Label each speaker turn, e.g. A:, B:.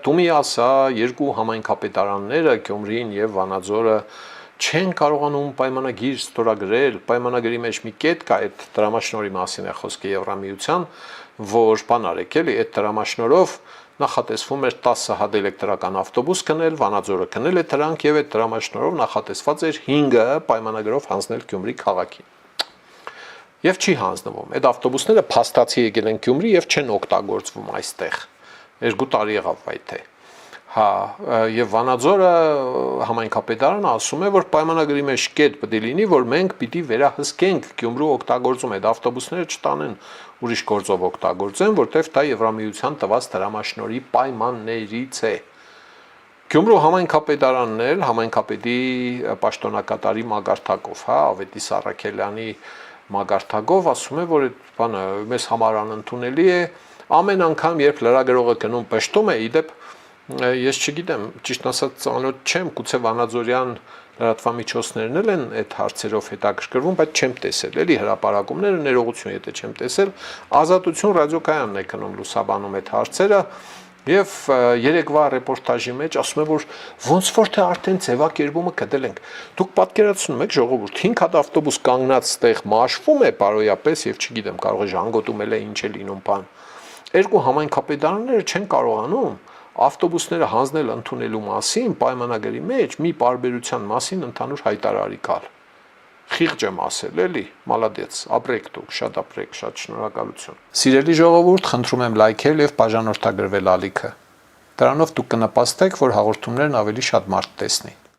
A: դու մի ասա, երկու համայնքապետարանները Գյումրին եւ Վանաձորը չեն կարողանում պայմանագիր ստորագրել, պայմանագրի մեջ մի կետ կա, այդ դրամաշնորհի մասին է խոսքը Եվրամիության, որ բան արեք էլի, այդ դրամաշնորհով նախատեսվում էր 10 հատ էլեկտրական ավտոբուս գնել, Վանաձորը գնել է դրանք եւ այդ դրամաշնորհով նախատեսված էր 5-ը պայմանագրով հանձնել Գյումրի քաղաքին։ Եվ չի հանձնվում։ Այդ ավտոբուսները փաստացի եկել են Գյումրի եւ չեն օգտագործվում այստեղ։ 2 տարի եղավ այդ է։ Հա, եւ Վանաձորը համայնքապետարանը ասում է, որ պայմանագրի մեջ կետ պետք է լինի, որ մենք պիտի վերահսկենք Գյումրու օգտագործում այդ ավտոբուսները չտանեն ուրիշ գործով օգտագործեն, որտեվ դա Եվրամիության տված դրամաշնորհի պայմաններից է։ Գյումրու համայնքապետարանն էլ համայնքապետի պաշտոնակատարի մագարտակով, հա, Ավետիս Սարաքելյանի մագարտակով ասում է, որ այդ բանը մեզ համար անընդունելի է, ամեն անգամ երբ լրագրողը գնում պաշտում է, իդեպ ես չգիտեմ, ճիշտ ասած ծանոթ չեմ, գուցե Վանաձորյան լրատվամիջոցներն էլ են այդ հարցերով հետաքրքրվում, բայց չեմ տեսել, էլի հրապարակումները ներողություն, եթե չեմ տեսել, Ազատություն ռադիոկայանն է գնում լուսաբանում այդ հարցերը եւ երեկվա ռեպորտաժի մեջ ասում է, որ ոնց որ թե արդեն ձևակերպումը գտել ենք։ Դուք պատկերացնում եք ժողովուրդ 5 հատ ավտոբուս կանգնած ստեղ մաշվում է բարոյապես եւ չգիտեմ, կարող է ժանգոտում էլ է ինչ է լինում բան։ Երկու համայնքապետարանները չեն կարողանում ավտոբուսները հանձնել ընդունելու մասին պայմանագրի մեջ մի պարբերության մասին ընդհանուր հայտարարի գալ։ Խիղճ եմ ասել, էլի, մալադեց, ապրեք դուք, շատ ապրեք, շատ շնորհակալություն։ Սիրելի ժողովուրդ, խնդրում եմ լայքել եւ բաժանորդագրվել ալիքը։ Դրանով դուք կնպաստեք, որ հաղորդումներն ավելի շատ մարդ տեսնի։